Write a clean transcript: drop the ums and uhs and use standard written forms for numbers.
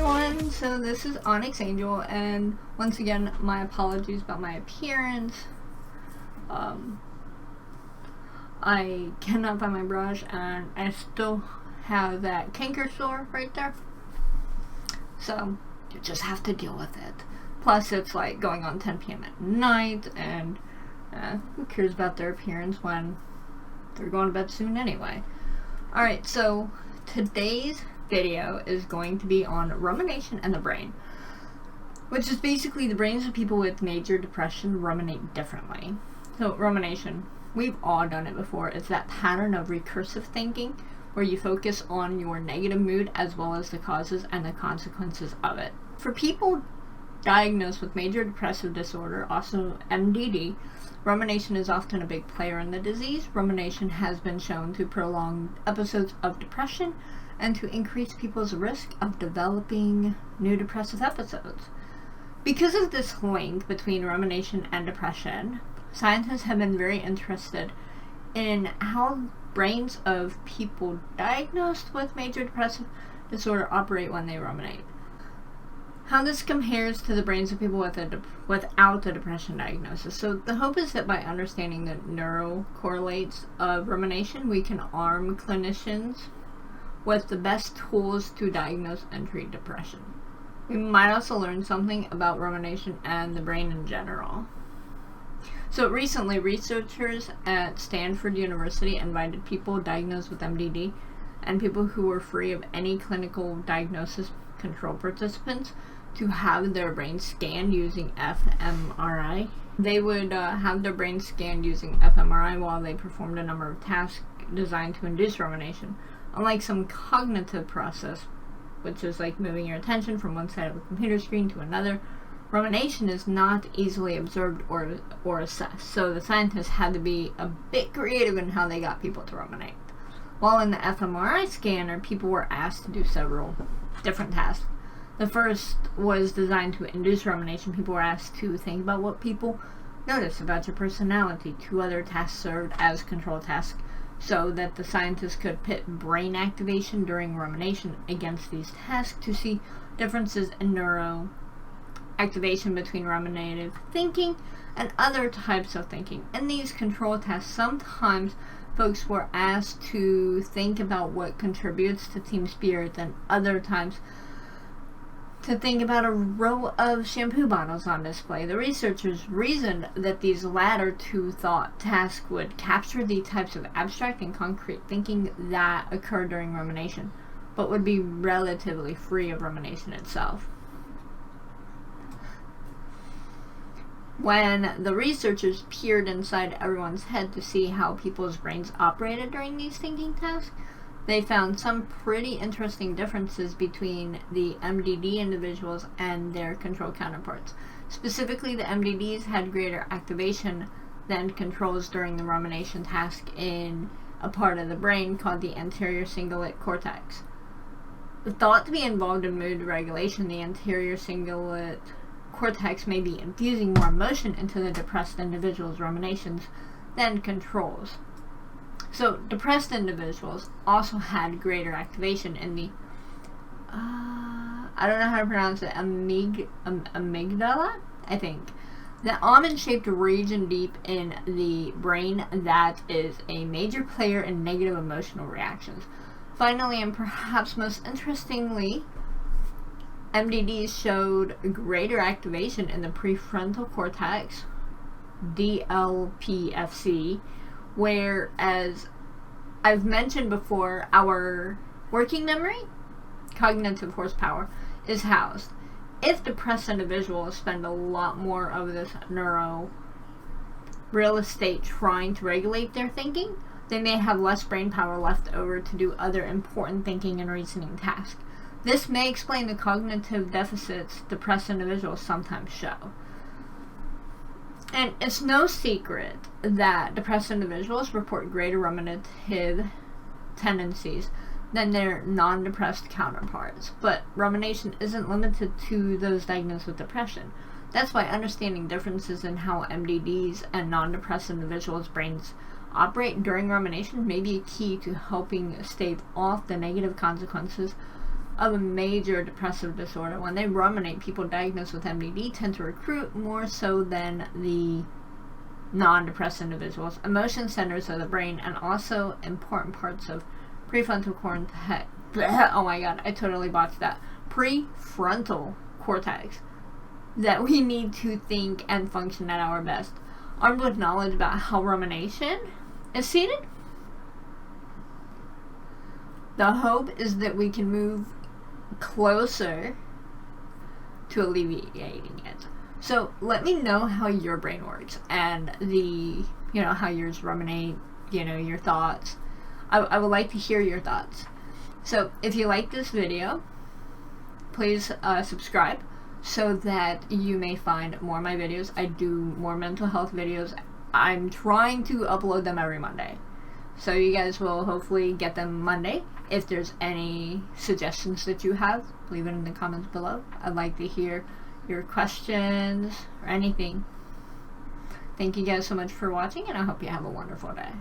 everyone, so this is Onyx Angel, and once again, my apologies about my appearance. I cannot find my brush, and I still have that canker sore right there, so you just have to deal with it. Plus, it's like going on 10 p.m. at night, and who cares about their appearance when they're going to bed soon anyway. Alright, so today's video is going to be on rumination and the brain, which is basically the brains of people with major depression ruminate differently. So rumination, we've all done it before. It's that pattern of recursive thinking where you focus on your negative mood as well as the causes and the consequences of it. For people diagnosed with major depressive disorder, also MDD, rumination is often a big player in the disease. Rumination has been shown to prolong episodes of depression and to increase people's risk of developing new depressive episodes. Because of this link between rumination and depression, scientists have been very interested in how brains of people diagnosed with major depressive disorder operate when they ruminate. How this compares to the brains of people without a depression diagnosis. So the hope is that by understanding the neurocorrelates of rumination, we can arm clinicians with the best tools to diagnose and treat depression. We might also learn something about rumination and the brain in general. So recently, researchers at Stanford University invited people diagnosed with MDD and people who were free of any clinical diagnosis, control participants, to have their brain scanned using fMRI. They would have their brain scanned using fMRI while they performed a number of tasks designed to induce rumination. Unlike some cognitive process, which is like moving your attention from one side of the computer screen to another, rumination is not easily observed or assessed, so the scientists had to be a bit creative in how they got people to ruminate. While in the fMRI scanner, people were asked to do several different tasks. The first was designed to induce rumination. People were asked to think about what people notice about your personality. Two other tasks served as control tasks, so that the scientists could pit brain activation during rumination against these tasks to see differences in neuro activation between ruminative thinking and other types of thinking. In these control tasks, sometimes folks were asked to think about what contributes to team spirit, and other times to think about a row of shampoo bottles on display. The researchers reasoned that these latter two thought tasks would capture the types of abstract and concrete thinking that occur during rumination, but would be relatively free of rumination itself. When the researchers peered inside everyone's head to see how people's brains operated during these thinking tasks, they found some pretty interesting differences between the MDD individuals and their control counterparts. Specifically, the MDDs had greater activation than controls during the rumination task in a part of the brain called the anterior cingulate cortex. Thought to be involved in mood regulation, the anterior cingulate cortex may be infusing more emotion into the depressed individual's ruminations than controls. So, depressed individuals also had greater activation in the, I don't know how to pronounce it, amygdala, I think. The almond-shaped region deep in the brain that is a major player in negative emotional reactions. Finally, and perhaps most interestingly, MDDs showed greater activation in the prefrontal cortex, DLPFC, whereas I've mentioned before, our working memory, cognitive horsepower, is housed. If depressed individuals spend a lot more of this neuro real estate trying to regulate their thinking, they may have less brain power left over to do other important thinking and reasoning tasks. This may explain the cognitive deficits depressed individuals sometimes show. And it's no secret that depressed individuals report greater ruminative tendencies than their non-depressed counterparts. But rumination isn't limited to those diagnosed with depression. That's why understanding differences in how MDDs and non-depressed individuals' brains operate during rumination may be a key to helping stave off the negative consequences of a major depressive disorder. When they ruminate, people diagnosed with MDD tend to recruit more so than the non-depressed individuals. Emotion centers of the brain and also important parts of prefrontal cortex. Oh my god, I totally botched that. Prefrontal cortex that we need to think and function at our best. Armed with knowledge about how rumination is seated, the hope is that we can move closer to alleviating it. So let me know how your brain works and how yours ruminate, your thoughts. I would like to hear your thoughts. So if you like this video, please subscribe so that you may find more of my videos. I do more mental health videos. I'm trying to upload them every Monday. So you guys will hopefully get them Monday. If there's any suggestions that you have, leave it in the comments below. I'd like to hear your questions or anything. Thank you guys so much for watching, and I hope you have a wonderful day.